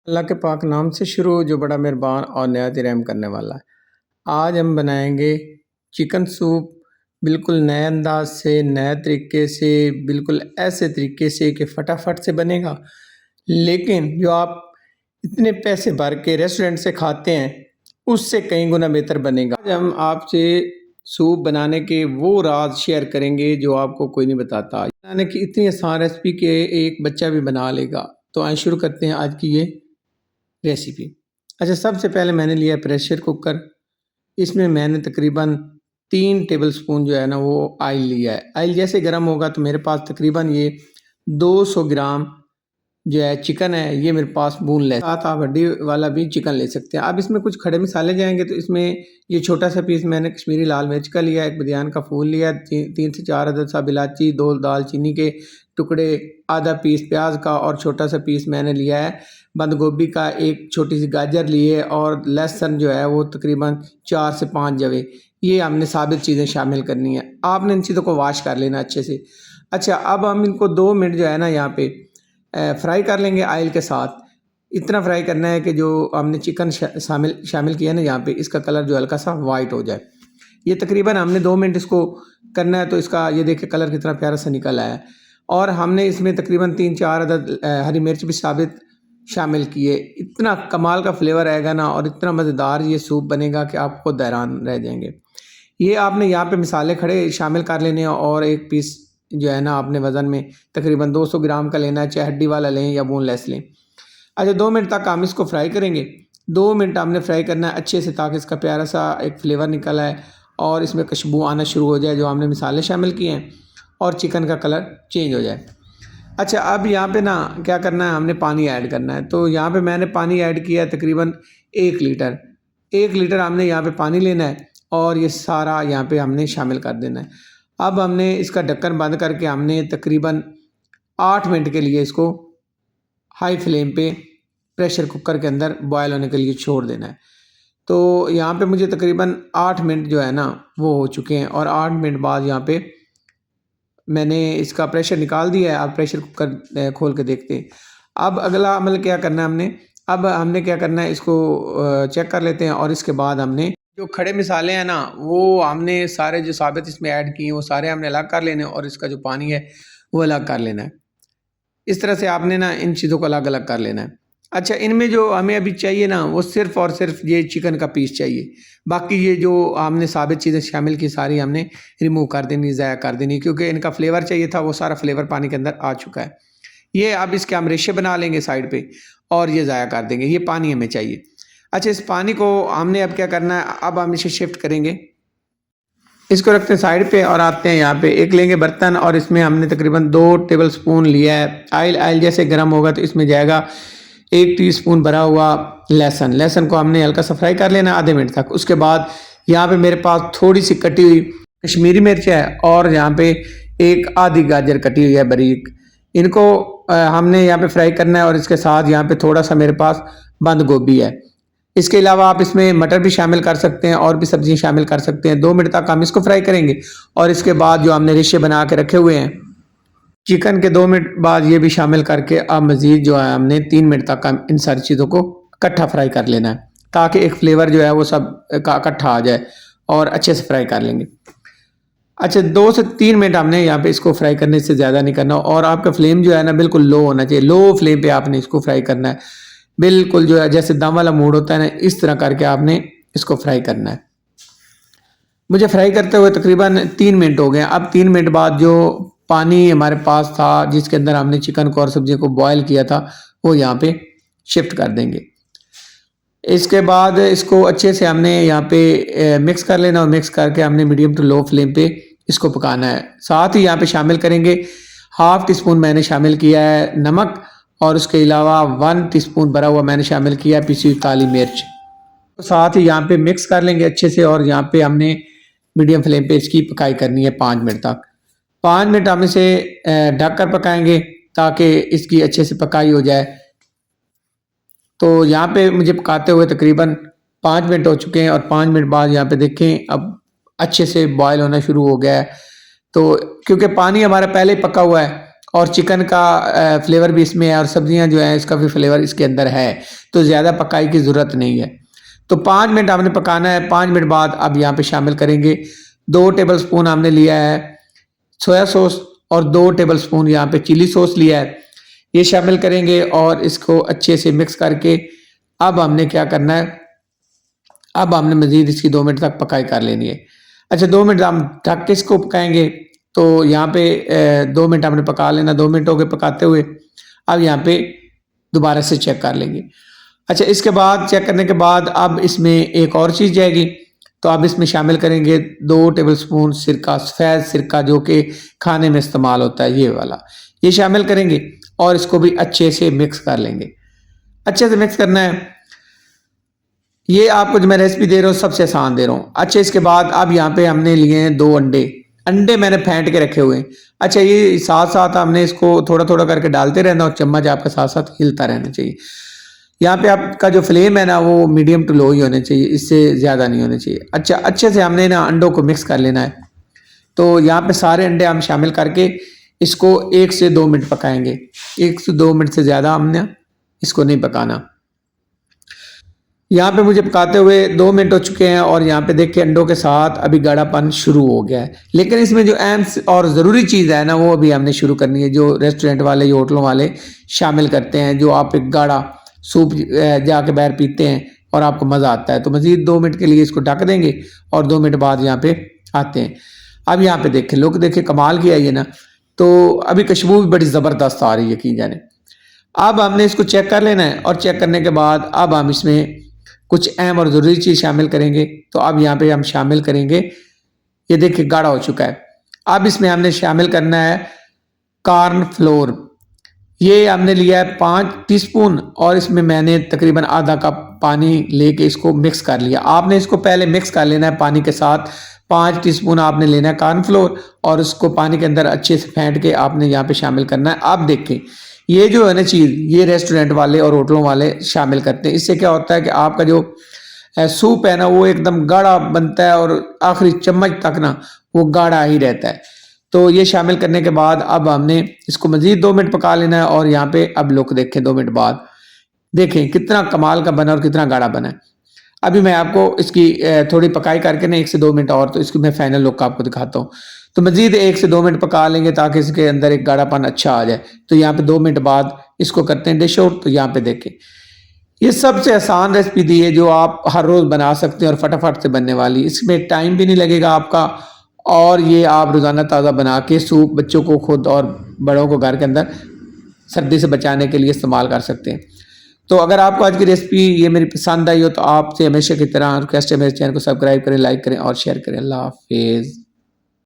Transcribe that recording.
अल्लाह के पाक नाम से शुरू जो बड़ा मेहरबान और नहायत ही रहम करने वाला है। आज हम बनाएंगे चिकन सूप बिल्कुल नए अंदाज से, नए तरीके से, बिल्कुल ऐसे तरीके से कि फटाफट से बनेगा। लेकिन जो आप इतने पैसे भर के रेस्टोरेंट से खाते हैं उससे कई गुना बेहतर बनेगा। आज हम आपसे सूप बनाने के वो राज शेयर करेंगे जो आपको कोई नहीं बताता। बनाने की इतनी आसान रेसिपी के एक बच्चा भी बना लेगा। तो आइए शुरू करते हैं आज की ये रेसिपी। अच्छा, सबसे पहले मैंने लिया है प्रेशर कुकर। इसमें मैंने तकरीबन 3 टेबलस्पून जो है ना वो ऑयल लिया है। ऑयल जैसे गर्म होगा तो मेरे पास तकरीबन ये 200 ग्राम जो है चिकन है, ये मेरे पास बोनलेस। साथ आप हड्डी वाला भी चिकन ले सकते हैं। अब इसमें कुछ खड़े मसाले जाएंगे तो इसमें ये छोटा सा पीस मैंने कश्मीरी लाल मिर्च का लिया, एक बदियान का फूल लिया, 3 से 4 अदद सब इलायची, 2 दालचीनी के टुकड़े, आधा पीस प्याज का और छोटा सा पीस मैंने लिया है बंद गोभी का, एक छोटी सी गाजर लिए और लहसुन जो है वो तकरीबन 4 से 5 जवे। ये हमने साबित चीज़ें शामिल करनी है। आपने इन चीज़ों को वॉश कर लेना अच्छे से। अच्छा, अब हम इनको 2 मिनट जो है ना यहाँ पे फ्राई कर लेंगे ऑयल के साथ। इतना फ्राई करना है कि जो हमने चिकन शामिल किया है ना यहाँ पे, इसका कलर जो हल्का सा वाइट हो जाए। ये तकरीबन हमने 2 मिनट इसको करना है। तो इसका ये देखिए कलर कितना प्यारा सा निकल आया है। और हमने इसमें तकरीबन 3-4 अदद हरी मिर्च भी साबित शामिल किए। इतना कमाल का फ्लेवर आएगा ना और इतना मज़ेदार ये सूप बनेगा कि आप खुद हैरान रह जाएंगे। ये आपने यहाँ पे मसाले खड़े शामिल कर लेने हैं और एक पीस जो है ना आपने वज़न में तकरीबन 200 ग्राम का लेना है, चाहे हड्डी वाला लें या बोनलेस लें। अच्छा, 2 मिनट तक हम इसको फ्राई करेंगे। 2 मिनट हमने फ्राई करना है अच्छे से ताकि इसका प्यारा सा एक फ्लेवर निकल आए और इसमें खुशबू आना शुरू हो जाए जो हमने मसाले शामिल किए हैं और चिकन का कलर चेंज हो जाए। अच्छा, अब यहाँ पे ना क्या करना है, हमने पानी ऐड करना है। तो यहाँ पे मैंने पानी ऐड किया है तकरीबन 1 लीटर। 1 लीटर हमने यहाँ पे पानी लेना है और ये सारा यहाँ पे हमने शामिल कर देना है। अब हमने इसका ढक्कन बंद करके हमने तकरीबन 8 मिनट के लिए इसको हाई फ्लेम पे प्रेशर कुकर के अंदर बॉयल होने के लिए छोड़ देना है। तो यहाँ पे मुझे तकरीबन 8 मिनट जो है ना वो हो चुके हैं और 8 मिनट बाद यहाँ पे मैंने इसका प्रेशर निकाल दिया है। आप प्रेशर कुकर खोल के देखते हैं। अब अगला अमल क्या करना है हमने क्या करना है, इसको चेक कर लेते हैं और इसके बाद हमने जो खड़े मसाले हैं ना वो हमने सारे जो साबित इसमें ऐड किए वो सारे हमने अलग कर लेने और इसका जो पानी है वो अलग कर लेना है। इस तरह से आपने ना इन चीज़ों को अलग अलग कर लेना है। अच्छा, इनमें जो हमें अभी चाहिए ना वो सिर्फ़ और सिर्फ ये चिकन का पीस चाहिए। बाकी ये जो हमने साबित चीज़ें शामिल की सारी हमने रिमूव कर देनी, ज़ाया कर देनी, क्योंकि इनका फ्लेवर चाहिए था वो सारा फ्लेवर पानी के अंदर आ चुका है। ये अब इसके हम रेशे बना लेंगे साइड पे और ये ज़ाया कर देंगे। ये पानी हमें चाहिए। अच्छा, इस पानी को हमने अब क्या करना है, अब हम इसे शिफ्ट करेंगे। इसको रखते हैं साइड पे और आते हैं यहाँ पे एक लेंगे बर्तन और इसमें हमने तकरीबन 2 टेबल स्पून लिया है ऑयल। ऑयल जैसे गर्म होगा तो इसमें जाएगा 1 टीस्पून भरा हुआ लहसुन। लहसुन को हमने हल्का सा फ्राई कर लेना आधे मिनट तक। उसके बाद यहाँ पे मेरे पास थोड़ी सी कटी हुई कश्मीरी मिर्च है और यहाँ पे एक आधी गाजर कटी हुई है बारीक। इनको हमने यहाँ पे फ्राई करना है और इसके साथ यहाँ पे थोड़ा सा मेरे पास बंद गोभी है। इसके अलावा आप इसमें मटर भी शामिल कर सकते हैं और भी सब्जियां शामिल कर सकते हैं। 2 मिनट तक हम इसको फ्राई करेंगे और इसके बाद जो हमने रेशे बना के रखे हुए हैं चिकन के 2 मिनट बाद ये भी शामिल करके अब मज़ीद जो है हमने 3 मिनट तक हम इन सारी चीज़ों को इकट्ठा फ्राई कर लेना है ताकि एक फ्लेवर जो है वो सब इकट्ठा आ जाए और अच्छे से फ्राई कर लेंगे। अच्छा, 2 से 3 मिनट हमने यहाँ पे इसको फ्राई करने से ज़्यादा नहीं करना और आपका फ्लेम जो है ना बिल्कुल लो होना चाहिए। लो फ्लेम पे आपने इसको फ्राई करना है, बिल्कुल जो है जैसे दम वाला मूड होता है ना इस तरह करके आपने इसको फ्राई करना है। मुझे फ्राई करते हुए तकरीबन 3 मिनट हो गए। अब 3 मिनट बाद जो पानी हमारे पास था जिसके अंदर हमने चिकन को और सब्जियों को बॉयल किया था वो यहाँ पे शिफ्ट कर देंगे। इसके बाद इसको अच्छे से हमने यहाँ पे मिक्स कर लेना और मिक्स करके हमने मीडियम टू लो फ्लेम पे इसको पकाना है। साथ ही यहाँ पे शामिल करेंगे हाफ टी स्पून मैंने शामिल किया है नमक और उसके अलावा 1 टीस्पून भरा हुआ मैंने शामिल किया है पिसी हुई काली मिर्च। तो साथ ही यहाँ पे मिक्स कर लेंगे अच्छे से और यहाँ पे हमने मीडियम फ्लेम पे इसकी पकाई करनी है 5 मिनट तक। 5 मिनट हम इसे ढक कर पकाएंगे ताकि इसकी अच्छे से पकाई हो जाए। तो यहाँ पे मुझे पकाते हुए तकरीबन 5 मिनट हो चुके हैं और 5 मिनट बाद यहाँ पे देखें अब अच्छे से बॉयल होना शुरू हो गया है। तो क्योंकि पानी हमारा पहले ही पका हुआ है और चिकन का फ्लेवर भी इसमें है और सब्जियां जो हैं इसका भी फ्लेवर इसके अंदर है, तो ज़्यादा पकाई की ज़रूरत नहीं है। तो 5 मिनट हमने पकाना है। 5 मिनट बाद अब यहाँ पे शामिल करेंगे 2 टेबलस्पून हमने लिया है सोया सॉस और 2 टेबलस्पून यहाँ पे चिली सॉस लिया है, ये शामिल करेंगे और इसको अच्छे से मिक्स करके अब हमने क्या करना है, अब हमने मज़ीद इसकी 2 मिनट तक पकाई कर लेनी है। अच्छा 2 मिनट हम ढक के इसको पकाएंगे, तो यहाँ पे 2 मिनट हमने पका लेना। 2 मिनट हो गए पकाते हुए। अब यहाँ पे दोबारा से चेक कर लेंगे। अच्छा इसके बाद चेक करने के बाद अब इसमें एक और चीज़ जाएगी, तो अब इसमें शामिल करेंगे 2 टेबलस्पून सिरका, सफ़ेद सिरका जो कि खाने में इस्तेमाल होता है, ये वाला, ये शामिल करेंगे और इसको भी अच्छे से मिक्स कर लेंगे। अच्छे से मिक्स करना है। ये आपको जो मैं रेसिपी दे रहा हूँ सबसे आसान दे रहा हूँ। अच्छा इसके बाद अब यहाँ पे हमने लिए हैं 2 अंडे। अंडे मैंने फेंट के रखे हुए हैं। अच्छा ये साथ साथ हमने इसको थोड़ा थोड़ा करके डालते रहना और चम्मच आपका साथ साथ हिलता रहना चाहिए। यहाँ पे आपका जो फ्लेम है ना वो मीडियम टू लो ही होने चाहिए, इससे ज़्यादा नहीं होने चाहिए। अच्छा अच्छे से हमने ना अंडों को मिक्स कर लेना है। तो यहाँ पे सारे अंडे हम शामिल करके इसको 1 से 2 मिनट पकाएंगे। 1 से 2 मिनट से ज़्यादा हमने इसको नहीं पकाना। यहाँ पे मुझे पकाते हुए 2 मिनट हो चुके हैं और यहाँ पे देखिए अंडों के साथ अभी गाढ़ापन शुरू हो गया है। लेकिन इसमें जो अहम और ज़रूरी चीज़ है ना वो अभी हमने शुरू करनी है, जो रेस्टोरेंट वाले या होटलों वाले शामिल करते हैं, जो आप एक गाढ़ा सूप जाके बाहर पीते हैं और आपको मज़ा आता है। तो मज़ीद 2 मिनट के लिए इसको ढक देंगे और 2 मिनट बाद यहाँ पे आते हैं। अब यहाँ पे देखें, लोग देखें कमाल की आई है ना, तो अभी खुशबू भी बड़ी ज़बरदस्त आ रही है की जाने। अब हमने इसको चेक कर लेना है और चेक करने के बाद अब हम इसमें कुछ अहम और ज़रूरी चीज़ शामिल करेंगे। तो अब यहाँ पे हम शामिल करेंगे, ये देखिए गाढ़ा हो चुका है। अब इसमें हमने शामिल करना है कॉर्न फ्लोर। ये हमने लिया है 5 टीस्पून और इसमें मैंने तकरीबन आधा कप पानी लेके इसको मिक्स कर लिया। आपने इसको पहले मिक्स कर लेना है पानी के साथ। 5 टीस्पून आपने लेना है कॉर्न फ्लोर और उसको पानी के अंदर अच्छे से फेंट के आपने यहाँ पे शामिल करना है। आप देखें ये जो है ना चीज़, ये रेस्टोरेंट वाले और होटलों वाले शामिल करते हैं। इससे क्या होता है कि आपका जो सूप है ना वो एकदम गाढ़ा बनता है और आखिरी चम्मच तक ना वो गाढ़ा ही रहता है। तो ये शामिल करने के बाद अब हमने इसको मज़ीद 2 मिनट पका लेना है और यहाँ पे अब लुक देखें 2 मिनट बाद, देखें कितना कमाल का बना और कितना गाढ़ा बना है। अभी मैं आपको इसकी थोड़ी पकाई करके ना 1 से 2 मिनट और, तो इसकी मैं फाइनल लुक आपको दिखाता हूँ। तो मज़ीद 1 से 2 मिनट पका लेंगे ताकि इसके अंदर एक गाढ़ापन अच्छा आ जाए। तो यहाँ पे 2 मिनट बाद इसको करते हैं डिश आउट। तो यहाँ पे देखें ये सबसे आसान रेसिपी दी है जो आप हर रोज़ बना सकते हैं और फटाफट से बनने वाली। इसमें टाइम भी नहीं लगेगा आपका और ये आप रोज़ाना ताज़ा बना के सूप बच्चों को खुद और बड़ों को घर के अंदर सर्दी से बचाने के लिए इस्तेमाल कर सकते हैं। तो अगर आपको आज की रेसिपी ये मेरी पसंद आई हो तो आपसे हमेशा की तरह रिक्वेस्ट है मेरे चैनल को सब्सक्राइब करें, लाइक करें और शेयर करें। अल्लाह हाफिज़।